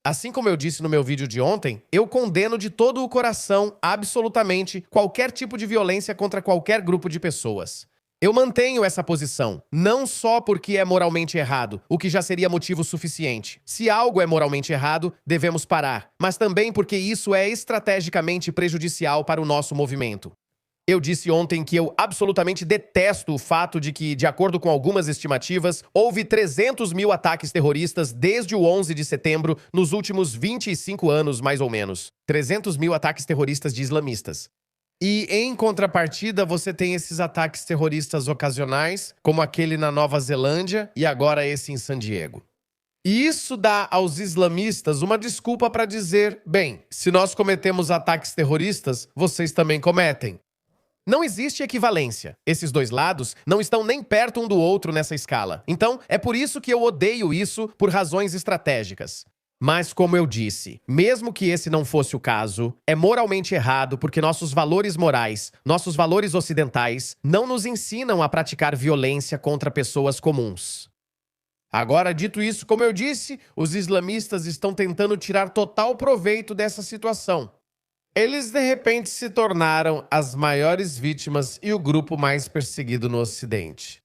Assim como eu disse no meu vídeo de ontem, eu condeno de todo o coração, absolutamente, qualquer tipo de violência contra qualquer grupo de pessoas. Eu mantenho essa posição, não só porque é moralmente errado, o que já seria motivo suficiente. Se algo é moralmente errado, devemos parar, mas também porque isso é estrategicamente prejudicial para o nosso movimento. Eu disse ontem que eu absolutamente detesto o fato de que, de acordo com algumas estimativas, houve 300 mil ataques terroristas desde o 11 de setembro nos últimos 25 anos, mais ou menos. 300 mil ataques terroristas de islamistas. E, em contrapartida, você tem esses ataques terroristas ocasionais, como aquele na Nova Zelândia e agora esse em San Diego. E isso dá aos islamistas uma desculpa para dizer, bem, se nós cometemos ataques terroristas, vocês também cometem. Não existe equivalência. Esses dois lados não estão nem perto um do outro nessa escala. Então, é por isso que eu odeio isso por razões estratégicas. Mas, como eu disse, mesmo que esse não fosse o caso, é moralmente errado porque nossos valores morais, nossos valores ocidentais, não nos ensinam a praticar violência contra pessoas comuns. Agora, dito isso, como eu disse, os islamistas estão tentando tirar total proveito dessa situação. Eles, de repente, se tornaram as maiores vítimas e o grupo mais perseguido no Ocidente.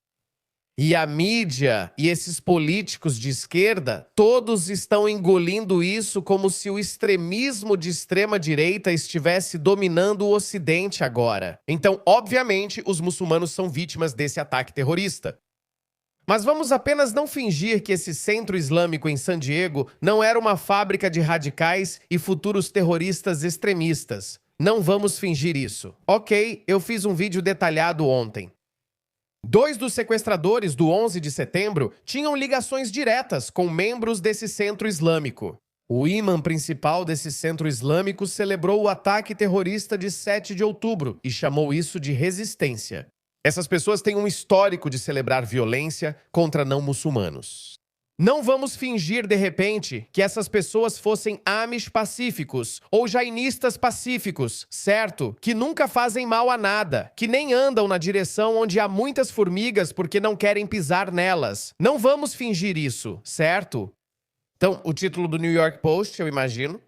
E a mídia e esses políticos de esquerda, todos estão engolindo isso como se o extremismo de extrema-direita estivesse dominando o Ocidente agora. Então, obviamente, os muçulmanos são vítimas desse ataque terrorista. Mas vamos apenas não fingir que esse centro islâmico em San Diego não era uma fábrica de radicais e futuros terroristas extremistas. Não vamos fingir isso. Ok, eu fiz um vídeo detalhado ontem. 2 dos sequestradores do 11 de setembro tinham ligações diretas com membros desse centro islâmico. O imã principal desse centro islâmico celebrou o ataque terrorista de 7 de outubro e chamou isso de resistência. Essas pessoas têm um histórico de celebrar violência contra não-muçulmanos. Não vamos fingir, de repente, que essas pessoas fossem Amish pacíficos ou jainistas pacíficos, certo? Que nunca fazem mal a nada, que nem andam na direção onde há muitas formigas porque não querem pisar nelas. Não vamos fingir isso, certo? Então, o título do New York Post, eu imagino.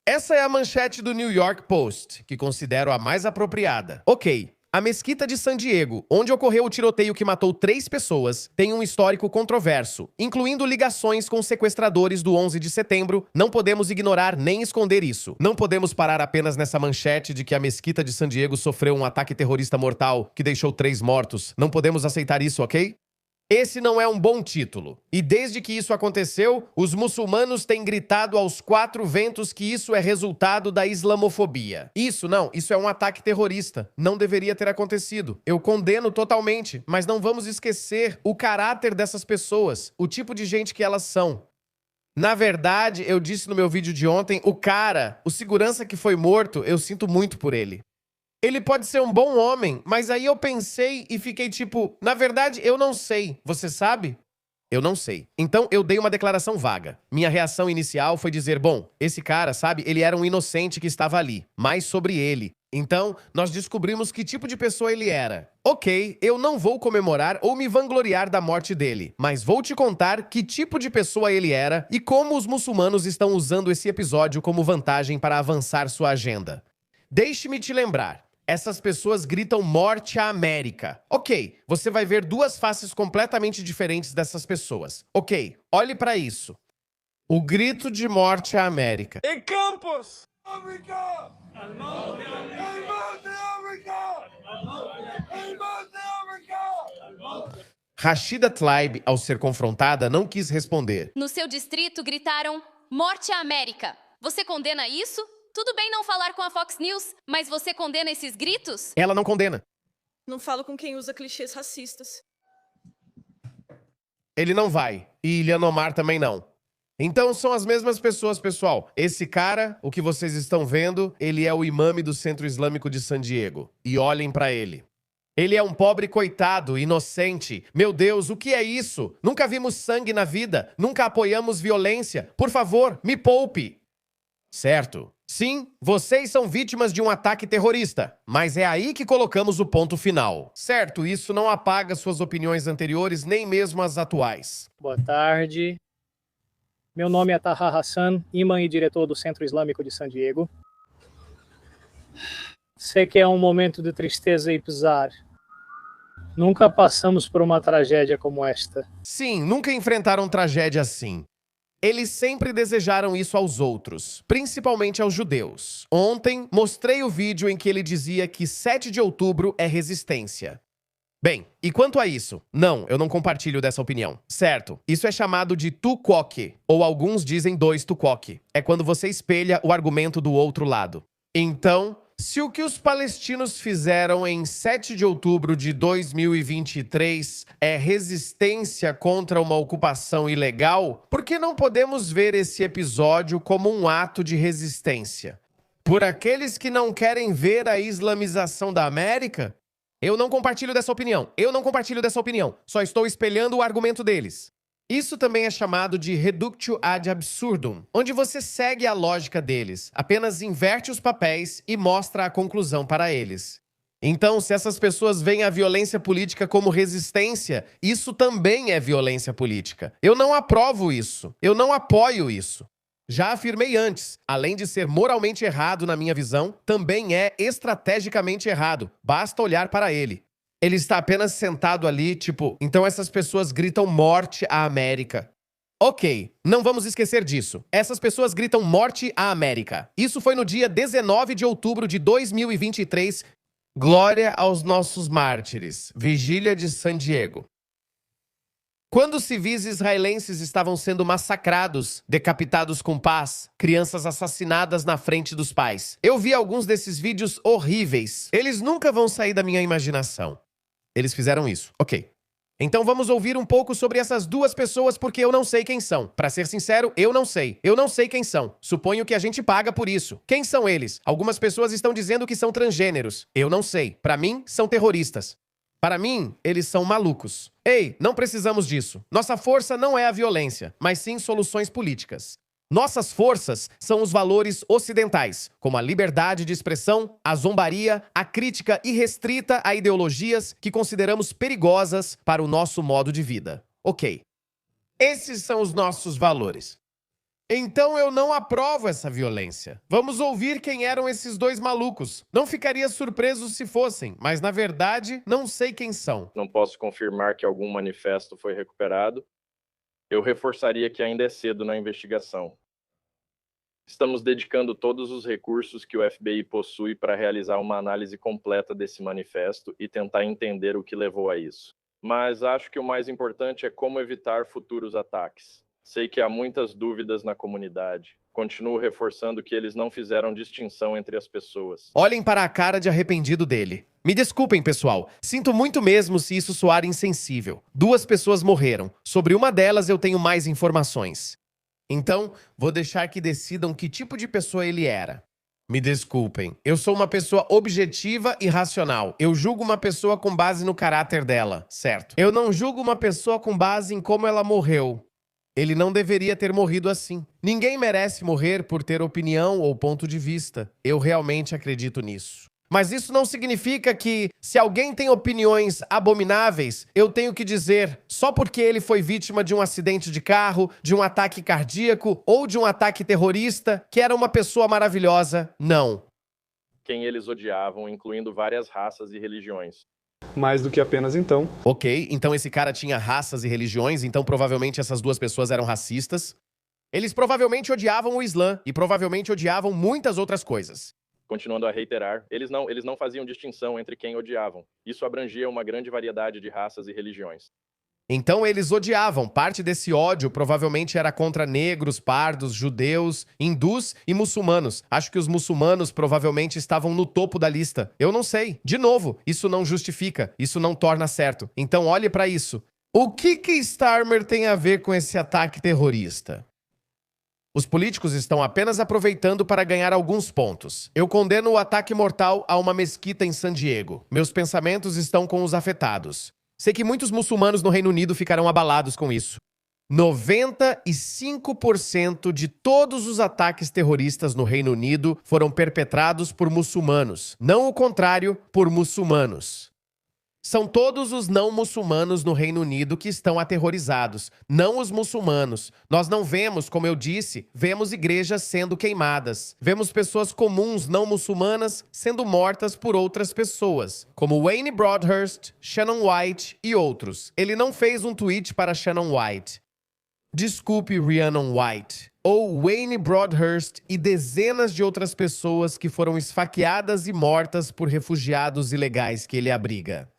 Essa é a manchete do New York Post, que considero a mais apropriada. Ok. A mesquita de San Diego, onde ocorreu o tiroteio que matou 3 pessoas, tem um histórico controverso, incluindo ligações com sequestradores do 11 de setembro. Não podemos ignorar nem esconder isso. Não podemos parar apenas nessa manchete de que a mesquita de San Diego sofreu um ataque terrorista mortal que deixou 3 mortos. Não podemos aceitar isso, ok? Esse não é um bom título. E desde que isso aconteceu, os muçulmanos têm gritado aos 4 ventos que isso é resultado da islamofobia. Isso é um ataque terrorista. Não deveria ter acontecido. Eu condeno totalmente, mas não vamos esquecer o caráter dessas pessoas, o tipo de gente que elas são. Na verdade, eu disse no meu vídeo de ontem, o segurança que foi morto, eu sinto muito por ele. Ele pode ser um bom homem, mas aí eu pensei e fiquei tipo, na verdade, eu não sei. Você sabe? Eu não sei. Então, eu dei uma declaração vaga. Minha reação inicial foi dizer, bom, esse cara, sabe, ele era um inocente que estava ali. Mais sobre ele. Então, nós descobrimos que tipo de pessoa ele era. Ok, eu não vou comemorar ou me vangloriar da morte dele, mas vou te contar que tipo de pessoa ele era e como os muçulmanos estão usando esse episódio como vantagem para avançar sua agenda. Deixe-me te lembrar. Essas pessoas gritam morte à América. Ok, você vai ver 2 faces completamente diferentes dessas pessoas. Ok, olhe para isso. O grito de morte à América. Em Campos! América! Rashida Tlaib, ao ser confrontada, não quis responder. No seu distrito gritaram morte à América. Você condena isso? Tudo bem não falar com a Fox News, mas você condena esses gritos? Ela não condena. Não falo com quem usa clichês racistas. Ele não vai. E Ilhan Omar também não. Então são as mesmas pessoas, pessoal. Esse cara, o que vocês estão vendo, ele é o imame do Centro Islâmico de San Diego. E olhem pra ele. Ele é um pobre coitado, inocente. Meu Deus, o que é isso? Nunca vimos sangue na vida. Nunca apoiamos violência. Por favor, me poupe. Certo. Sim, vocês são vítimas de um ataque terrorista, mas é aí que colocamos o ponto final. Certo, isso não apaga suas opiniões anteriores, nem mesmo as atuais. Boa tarde. Meu nome é Taha Hassan, imã e diretor do Centro Islâmico de San Diego. Sei que é um momento de tristeza e pesar. Nunca passamos por uma tragédia como esta. Sim, nunca enfrentaram tragédia assim. Eles sempre desejaram isso aos outros, principalmente aos judeus. Ontem, mostrei o vídeo em que ele dizia que 7 de outubro é resistência. Bem, e quanto a isso? Não, eu não compartilho dessa opinião. Certo, isso é chamado de tuquoque, ou alguns dizem dois tuquoque. É quando você espelha o argumento do outro lado. Então, se o que os palestinos fizeram em 7 de outubro de 2023 é resistência contra uma ocupação ilegal, por que não podemos ver esse episódio como um ato de resistência? Por aqueles que não querem ver a islamização da América? Eu não compartilho dessa opinião. Só estou espelhando o argumento deles. Isso também é chamado de reductio ad absurdum, onde você segue a lógica deles, apenas inverte os papéis e mostra a conclusão para eles. Então, se essas pessoas veem a violência política como resistência, isso também é violência política. Eu não aprovo isso. Eu não apoio isso. Já afirmei antes, além de ser moralmente errado na minha visão, também é estrategicamente errado. Basta olhar para ele. Ele está apenas sentado ali, tipo, então essas pessoas gritam morte à América. Ok, não vamos esquecer disso. Essas pessoas gritam morte à América. Isso foi no dia 19 de outubro de 2023. Glória aos nossos mártires. Vigília de San Diego. Quando civis israelenses estavam sendo massacrados, decapitados com pás, crianças assassinadas na frente dos pais. Eu vi alguns desses vídeos horríveis. Eles nunca vão sair da minha imaginação. Eles fizeram isso. Ok. Então vamos ouvir um pouco sobre essas duas pessoas porque eu não sei quem são. Pra ser sincero, eu não sei. Eu não sei quem são. Suponho que a gente paga por isso. Quem são eles? Algumas pessoas estão dizendo que são transgêneros. Eu não sei. Pra mim, são terroristas. Para mim, eles são malucos. Ei, não precisamos disso. Nossa força não é a violência, mas sim soluções políticas. Nossas forças são os valores ocidentais, como a liberdade de expressão, a zombaria, a crítica irrestrita a ideologias que consideramos perigosas para o nosso modo de vida. Ok. Esses são os nossos valores. Então eu não aprovo essa violência. Vamos ouvir quem eram esses dois malucos. Não ficaria surpreso se fossem, mas na verdade não sei quem são. Não posso confirmar que algum manifesto foi recuperado. Eu reforçaria que ainda é cedo na investigação. Estamos dedicando todos os recursos que o FBI possui para realizar uma análise completa desse manifesto e tentar entender o que levou a isso. Mas acho que o mais importante é como evitar futuros ataques. Sei que há muitas dúvidas na comunidade. Continuo reforçando que eles não fizeram distinção entre as pessoas. Olhem para a cara de arrependido dele. Me desculpem, pessoal. Sinto muito mesmo se isso soar insensível. 2 pessoas morreram. Sobre uma delas eu tenho mais informações. Então, vou deixar que decidam que tipo de pessoa ele era. Me desculpem. Eu sou uma pessoa objetiva e racional. Eu julgo uma pessoa com base no caráter dela, certo? Eu não julgo uma pessoa com base em como ela morreu. Ele não deveria ter morrido assim. Ninguém merece morrer por ter opinião ou ponto de vista. Eu realmente acredito nisso. Mas isso não significa que, se alguém tem opiniões abomináveis, eu tenho que dizer, só porque ele foi vítima de um acidente de carro, de um ataque cardíaco ou de um ataque terrorista, que era uma pessoa maravilhosa. Não. Quem eles odiavam, incluindo várias raças e religiões. Mais do que apenas então. Ok, então esse cara tinha raças e religiões, então provavelmente essas 2 pessoas eram racistas. Eles provavelmente odiavam o Islã e provavelmente odiavam muitas outras coisas. Continuando a reiterar, eles não faziam distinção entre quem odiavam. Isso abrangia uma grande variedade de raças e religiões. Então eles odiavam. Parte desse ódio provavelmente era contra negros, pardos, judeus, hindus e muçulmanos. Acho que os muçulmanos provavelmente estavam no topo da lista. Eu não sei. De novo, isso não justifica. Isso não torna certo. Então olhe para isso. O que Starmer tem a ver com esse ataque terrorista? Os políticos estão apenas aproveitando para ganhar alguns pontos. Eu condeno o ataque mortal a uma mesquita em San Diego. Meus pensamentos estão com os afetados. Sei que muitos muçulmanos no Reino Unido ficarão abalados com isso. 95% de todos os ataques terroristas no Reino Unido foram perpetrados por muçulmanos. Não o contrário, por muçulmanos. São todos os não muçulmanos no Reino Unido que estão aterrorizados, não os muçulmanos. Nós não vemos, como eu disse, vemos igrejas sendo queimadas. Vemos pessoas comuns não muçulmanas sendo mortas por outras pessoas, como Wayne Broadhurst, Shannon White e outros. Ele não fez um tweet para Shannon White. Desculpe, Rhiannon White, ou Wayne Broadhurst e dezenas de outras pessoas que foram esfaqueadas e mortas por refugiados ilegais que ele abriga.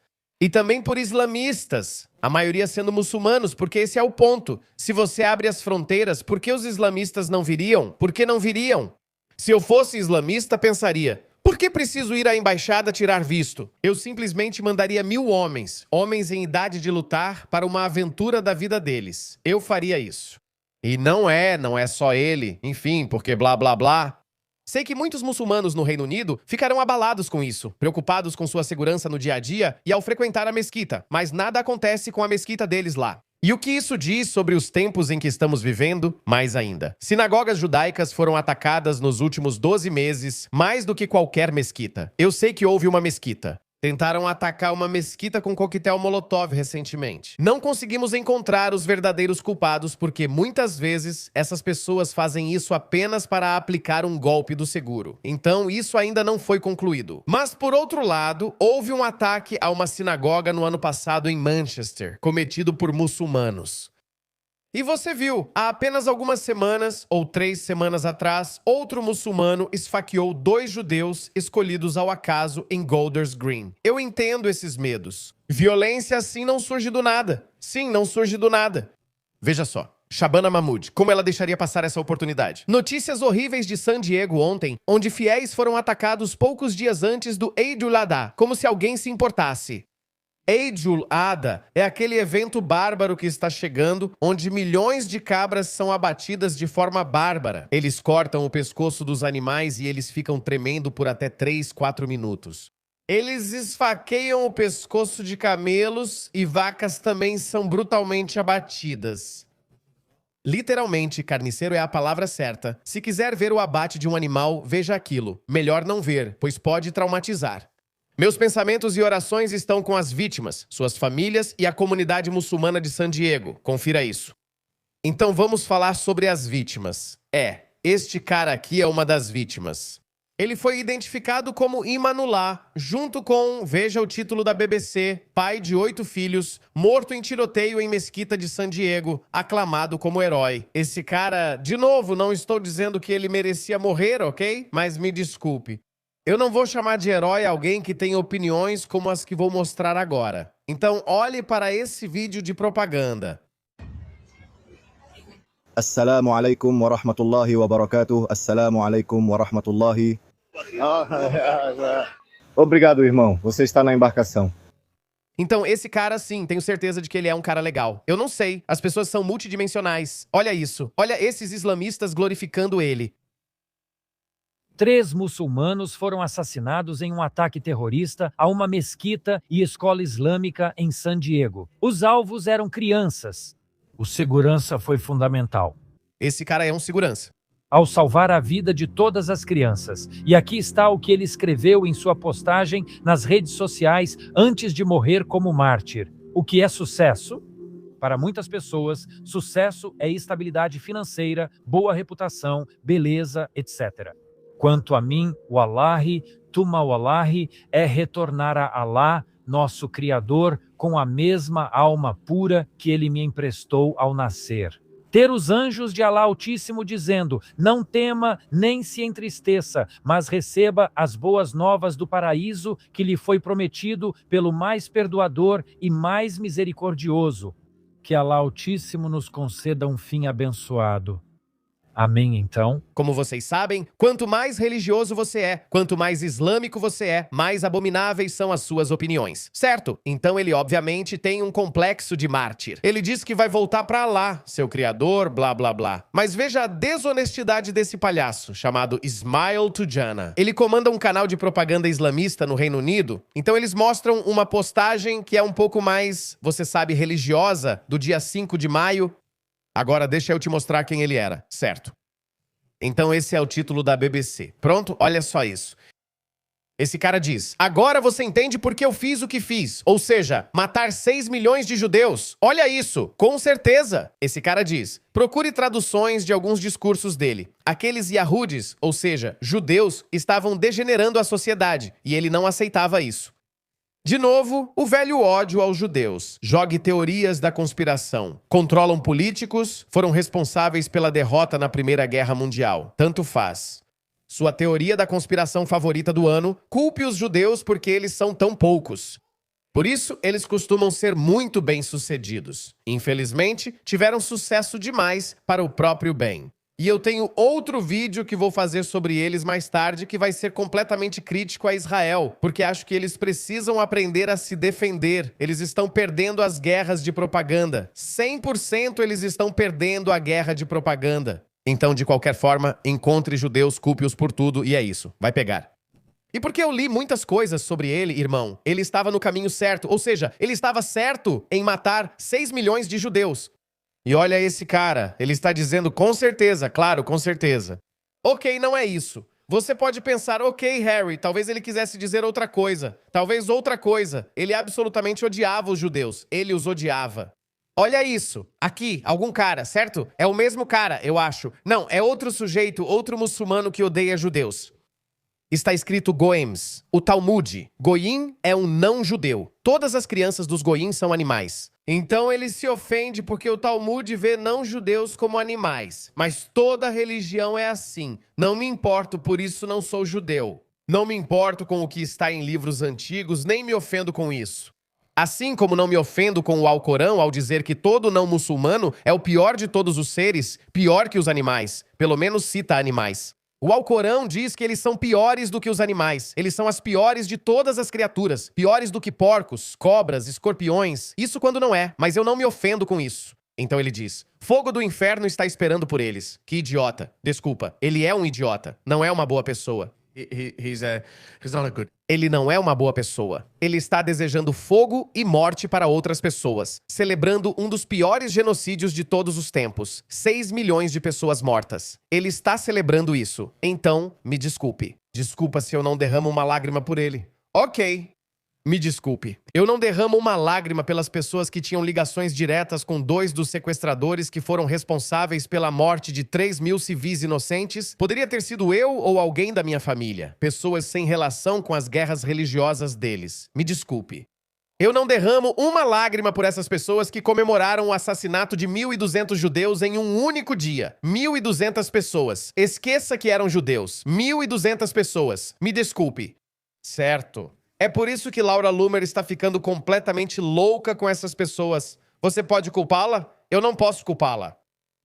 E também por islamistas, a maioria sendo muçulmanos, porque esse é o ponto. Se você abre as fronteiras, por que os islamistas não viriam? Por que não viriam? Se eu fosse islamista, pensaria, por que preciso ir à embaixada tirar visto? Eu simplesmente mandaria 1000 homens, homens em idade de lutar, para uma aventura da vida deles. Eu faria isso. E não é só ele, enfim, porque blá blá blá. Sei que muitos muçulmanos no Reino Unido ficarão abalados com isso, preocupados com sua segurança no dia a dia e ao frequentar a mesquita, mas nada acontece com a mesquita deles lá. E o que isso diz sobre os tempos em que estamos vivendo? Mais ainda. Sinagogas judaicas foram atacadas nos últimos 12 meses, mais do que qualquer mesquita. Eu sei que houve uma mesquita. Tentaram atacar uma mesquita com coquetel Molotov recentemente. Não conseguimos encontrar os verdadeiros culpados porque muitas vezes essas pessoas fazem isso apenas para aplicar um golpe do seguro. Então isso ainda não foi concluído. Mas por outro lado, houve um ataque a uma sinagoga no ano passado em Manchester, cometido por muçulmanos. E você viu, há apenas algumas semanas, ou 3 semanas atrás, outro muçulmano esfaqueou 2 judeus escolhidos ao acaso em Golders Green. Eu entendo esses medos. Violência assim não surge do nada. Sim, não surge do nada. Veja só. Shabana Mahmood, como ela deixaria passar essa oportunidade? Notícias horríveis de San Diego ontem, onde fiéis foram atacados poucos dias antes do Eid al-Adha, como se alguém se importasse. Eid al-Adha é aquele evento bárbaro que está chegando, onde milhões de cabras são abatidas de forma bárbara. Eles cortam o pescoço dos animais e eles ficam tremendo por até 3, 4 minutos. Eles esfaqueiam o pescoço de camelos e vacas também são brutalmente abatidas. Literalmente, carniceiro é a palavra certa. Se quiser ver o abate de um animal, veja aquilo. Melhor não ver, pois pode traumatizar. Meus pensamentos e orações estão com as vítimas, suas famílias e a comunidade muçulmana de San Diego. Confira isso. Então vamos falar sobre as vítimas. Este cara aqui é uma das vítimas. Ele foi identificado como Imanullah, junto com, veja o título da BBC, pai de 8 filhos, morto em tiroteio em mesquita de San Diego, aclamado como herói. Esse cara, de novo, não estou dizendo que ele merecia morrer, ok? Mas me desculpe. Eu não vou chamar de herói alguém que tem opiniões como as que vou mostrar agora. Então, olhe para esse vídeo de propaganda. Assalamu alaikum wa rahmatullahi wa barakatuh. Assalamu alaikum wa rahmatullahi. Obrigado, irmão. Você está na embarcação. Então, esse cara, sim, tenho certeza de que ele é um cara legal. Eu não sei. As pessoas são multidimensionais. Olha isso. Olha esses islamistas glorificando ele. 3 muçulmanos foram assassinados em um ataque terrorista a uma mesquita e escola islâmica em San Diego. Os alvos eram crianças. O segurança foi fundamental. Esse cara é um segurança. Ao salvar a vida de todas as crianças. E aqui está o que ele escreveu em sua postagem nas redes sociais antes de morrer como mártir. O que é sucesso? Para muitas pessoas, sucesso é estabilidade financeira, boa reputação, beleza, etc. Quanto a mim, Wallahi, Tuma Wallahi, é retornar a Allah, nosso Criador, com a mesma alma pura que Ele me emprestou ao nascer. Ter os anjos de Allah Altíssimo dizendo, não tema nem se entristeça, mas receba as boas novas do paraíso que lhe foi prometido pelo mais perdoador e mais misericordioso. Que Allah Altíssimo nos conceda um fim abençoado. Amém, então? Como vocês sabem, quanto mais religioso você é, quanto mais islâmico você é, mais abomináveis são as suas opiniões, certo? Então ele obviamente tem um complexo de mártir. Ele diz que vai voltar pra Allah, seu criador, blá blá blá. Mas veja a desonestidade desse palhaço, chamado Ismail Tujana. Ele comanda um canal de propaganda islamista no Reino Unido, então eles mostram uma postagem que é um pouco mais, você sabe, religiosa, do dia 5 de maio. Agora deixa eu te mostrar quem ele era, certo? Então esse é o título da BBC. Pronto? Olha só isso. Esse cara diz: agora você entende por que eu fiz o que fiz. Ou seja, matar 6 milhões de judeus. Olha isso, com certeza. Esse cara diz: procure traduções de alguns discursos dele. Aqueles Yahudis, ou seja, judeus, estavam degenerando a sociedade, e ele não aceitava isso. De novo, o velho ódio aos judeus. Jogue teorias da conspiração. Controlam políticos, foram responsáveis pela derrota na Primeira Guerra Mundial. Tanto faz. Sua teoria da conspiração favorita do ano: culpe os judeus porque eles são tão poucos. Por isso, eles costumam ser muito bem-sucedidos. Infelizmente, tiveram sucesso demais para o próprio bem. E eu tenho outro vídeo que vou fazer sobre eles mais tarde que vai ser completamente crítico a Israel, porque acho que eles precisam aprender a se defender. Eles estão perdendo as guerras de propaganda. 100% eles estão perdendo a guerra de propaganda. Então, de qualquer forma, encontre judeus, culpe-os por tudo, e é isso. Vai pegar. E porque eu li muitas coisas sobre ele, irmão, ele estava no caminho certo. Ou seja, ele estava certo em matar 6 milhões de judeus. E olha esse cara, ele está dizendo com certeza, claro, com certeza. Ok, não é isso. Você pode pensar, ok, Harry, talvez ele quisesse dizer outra coisa. Talvez outra coisa. Ele absolutamente odiava os judeus. Ele os odiava. Olha isso. Aqui, algum cara, certo? É o mesmo cara, eu acho. Não, é outro sujeito, outro muçulmano que odeia judeus. Está escrito Goems, o Talmud. Goim é um não-judeu. Todas as crianças dos Goim são animais. Então ele se ofende porque o Talmud vê não-judeus como animais. Mas toda religião é assim. Não me importo, por isso não sou judeu. Não me importo com o que está em livros antigos, nem me ofendo com isso. Assim como não me ofendo com o Alcorão ao dizer que todo não muçulmano é o pior de todos os seres, pior que os animais. Pelo menos cita animais. O Alcorão diz que eles são piores do que os animais. Eles são as piores de todas as criaturas. Piores do que porcos, cobras, escorpiões. Isso quando não é, mas eu não me ofendo com isso. Então ele diz: fogo do inferno está esperando por eles. Que idiota. Desculpa, ele é um idiota. Não é uma boa pessoa. He's not a good... Ele não é uma boa pessoa. Ele está desejando fogo e morte para outras pessoas, celebrando um dos piores genocídios de todos os tempos. 6 milhões de pessoas mortas. Ele está celebrando isso. Então, me desculpe. Desculpa se eu não derramo uma lágrima por ele. Ok. Me desculpe. Eu não derramo uma lágrima pelas pessoas que tinham ligações diretas com 2 dos sequestradores que foram responsáveis pela morte de 3 mil civis inocentes. Poderia ter sido eu ou alguém da minha família. Pessoas sem relação com as guerras religiosas deles. Me desculpe. Eu não derramo uma lágrima por essas pessoas que comemoraram o assassinato de 1.200 judeus em um único dia. 1.200 pessoas. Esqueça que eram judeus. 1.200 pessoas. Me desculpe. Certo. É por isso que Laura Loomer está ficando completamente louca com essas pessoas. Você pode culpá-la? Eu não posso culpá-la.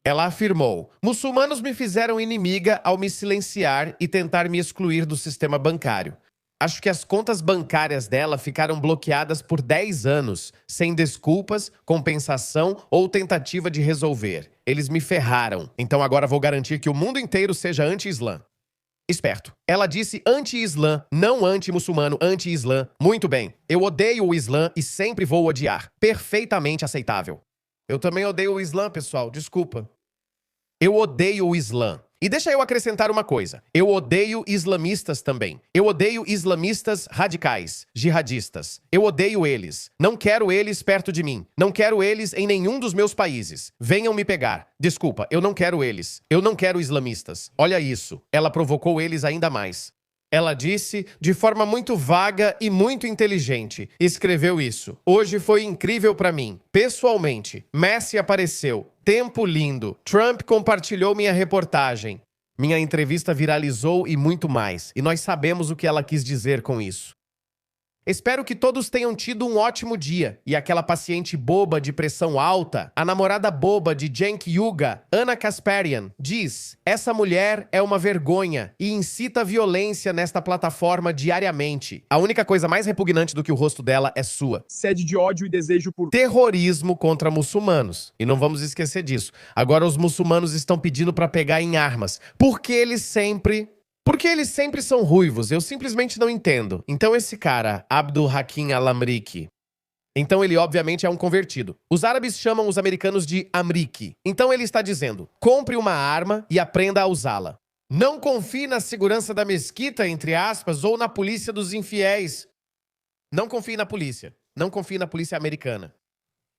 Ela afirmou: muçulmanos me fizeram inimiga ao me silenciar e tentar me excluir do sistema bancário. Acho que as contas bancárias dela ficaram bloqueadas por 10 anos, sem desculpas, compensação ou tentativa de resolver. Eles me ferraram. Então agora vou garantir que o mundo inteiro seja anti-islã. Esperto. Ela disse anti-islã, não anti-muçulmano, anti-islã. Muito bem. Eu odeio o islã e sempre vou odiar. Perfeitamente aceitável. Eu também odeio o islã, pessoal. Desculpa. Eu odeio o islã. E deixa eu acrescentar uma coisa. Eu odeio islamistas também. Eu odeio islamistas radicais, jihadistas. Eu odeio eles. Não quero eles perto de mim. Não quero eles em nenhum dos meus países. Venham me pegar. Desculpa, eu não quero eles. Eu não quero islamistas. Olha isso. Ela provocou eles ainda mais. Ela disse, de forma muito vaga e muito inteligente, escreveu isso. Hoje foi incrível pra mim. Pessoalmente, Messi apareceu. Tempo lindo. Trump compartilhou minha reportagem. Minha entrevista viralizou e muito mais. E nós sabemos o que ela quis dizer com isso. Espero que todos tenham tido um ótimo dia. E aquela paciente boba de pressão alta, a namorada boba de Cenk Yuga, Ana Kasparian, diz: essa mulher é uma vergonha e incita violência nesta plataforma diariamente. A única coisa mais repugnante do que o rosto dela é sua. Sede de ódio e desejo por Terrorismo contra muçulmanos. E não vamos esquecer disso. Agora os muçulmanos estão pedindo para pegar em armas. Porque eles sempre são ruivos, eu simplesmente não entendo. Então esse cara, Abdul Hakim Al-Amriki, então ele obviamente é um convertido. Os árabes chamam os americanos de Amriki. Então ele está dizendo, compre uma arma e aprenda a usá-la. Não confie na segurança da mesquita, entre aspas, ou na polícia dos infiéis. Não confie na polícia. Não confie na polícia americana.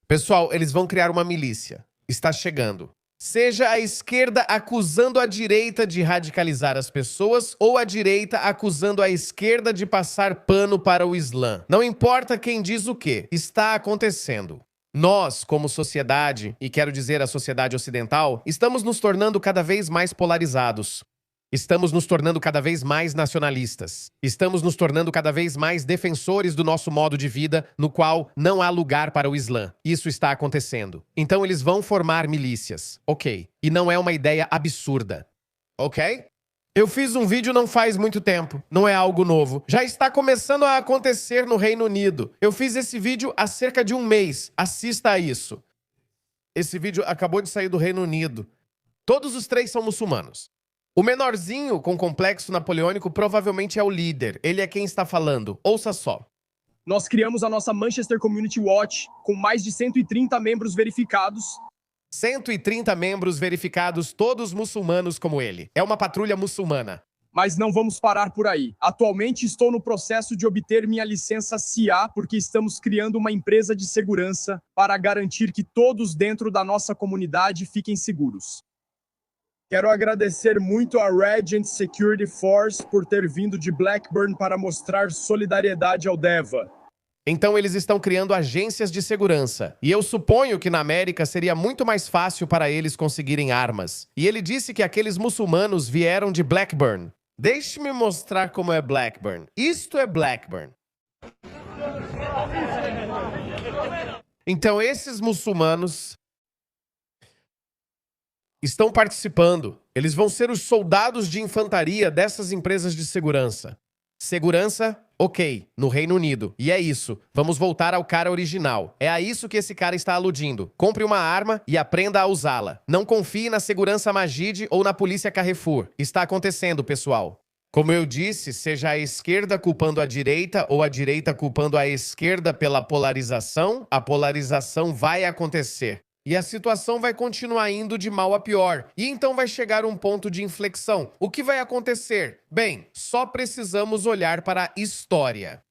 Pessoal, eles vão criar uma milícia. Está chegando. Seja a esquerda acusando a direita de radicalizar as pessoas ou a direita acusando a esquerda de passar pano para o Islã. Não importa quem diz o que, está acontecendo. Nós, como sociedade, e quero dizer a sociedade ocidental, estamos nos tornando cada vez mais polarizados. Estamos nos tornando cada vez mais nacionalistas. Estamos nos tornando cada vez mais defensores do nosso modo de vida, no qual não há lugar para o Islã. Isso está acontecendo. Então eles vão formar milícias. Ok. E não é uma ideia absurda. Ok? Eu fiz um vídeo não faz muito tempo. Não é algo novo. Já está começando a acontecer no Reino Unido. Eu fiz esse vídeo há cerca de um mês. Assista a isso. Esse vídeo acabou de sair do Reino Unido. Todos os três são muçulmanos. O menorzinho com complexo napoleônico provavelmente é o líder. Ele é quem está falando. Ouça só. Nós criamos a nossa Manchester Community Watch com mais de 130 membros verificados. 130 membros verificados, todos muçulmanos como ele. É uma patrulha muçulmana. Mas não vamos parar por aí. Atualmente estou no processo de obter minha licença CIA porque estamos criando uma empresa de segurança para garantir que todos dentro da nossa comunidade fiquem seguros. Quero agradecer muito a Regent Security Force por ter vindo de Blackburn para mostrar solidariedade ao Deva. Então eles estão criando agências de segurança. E eu suponho que na América seria muito mais fácil para eles conseguirem armas. E ele disse que aqueles muçulmanos vieram de Blackburn. Deixe-me mostrar como é Blackburn. Isto é Blackburn. Então esses muçulmanos estão participando. Eles vão ser os soldados de infantaria dessas empresas de segurança. Segurança, ok, no Reino Unido. E é isso. Vamos voltar ao cara original. É a isso que esse cara está aludindo. Compre uma arma e aprenda a usá-la. Não confie na segurança Majid ou na polícia Carrefour. Está acontecendo, pessoal. Como eu disse, seja a esquerda culpando a direita ou a direita culpando a esquerda pela polarização, a polarização vai acontecer. E a situação vai continuar indo de mal a pior. E então vai chegar um ponto de inflexão. O que vai acontecer? Bem, só precisamos olhar para a história.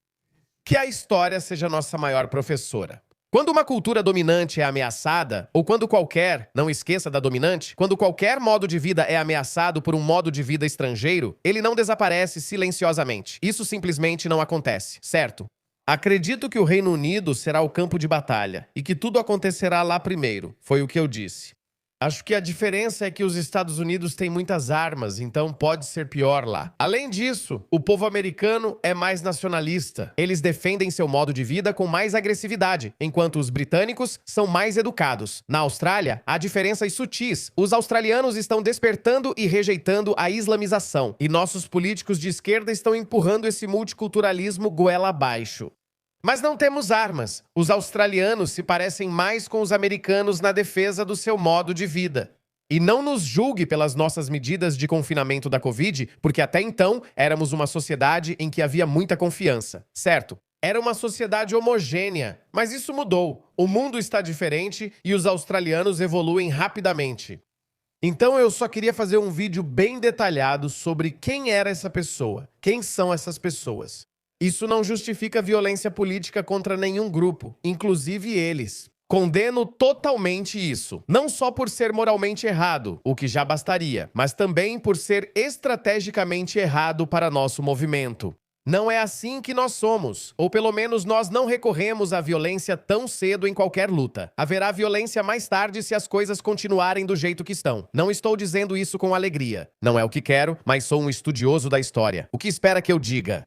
Que a história seja nossa maior professora. Quando uma cultura dominante é ameaçada, ou quando qualquer, não esqueça da dominante, quando qualquer modo de vida é ameaçado por um modo de vida estrangeiro, ele não desaparece silenciosamente. Isso simplesmente não acontece, certo? Acredito que o Reino Unido será o campo de batalha e que tudo acontecerá lá primeiro, foi o que eu disse. Acho que a diferença é que os Estados Unidos têm muitas armas, então pode ser pior lá. Além disso, o povo americano é mais nacionalista. Eles defendem seu modo de vida com mais agressividade, enquanto os britânicos são mais educados. Na Austrália, há diferenças sutis. Os australianos estão despertando e rejeitando a islamização, e nossos políticos de esquerda estão empurrando esse multiculturalismo goela abaixo. Mas não temos armas. Os australianos se parecem mais com os americanos na defesa do seu modo de vida. E não nos julgue pelas nossas medidas de confinamento da Covid, porque até então éramos uma sociedade em que havia muita confiança, certo? Era uma sociedade homogênea, mas isso mudou. O mundo está diferente e os australianos evoluem rapidamente. Então eu só queria fazer um vídeo bem detalhado sobre quem era essa pessoa, quem são essas pessoas. Isso não justifica violência política contra nenhum grupo, inclusive eles. Condeno totalmente isso, não só por ser moralmente errado, o que já bastaria, mas também por ser estrategicamente errado para nosso movimento. Não é assim que nós somos, ou pelo menos nós não recorremos à violência tão cedo em qualquer luta. Haverá violência mais tarde se as coisas continuarem do jeito que estão. Não estou dizendo isso com alegria. Não é o que quero, mas sou um estudioso da história. O que espera que eu diga?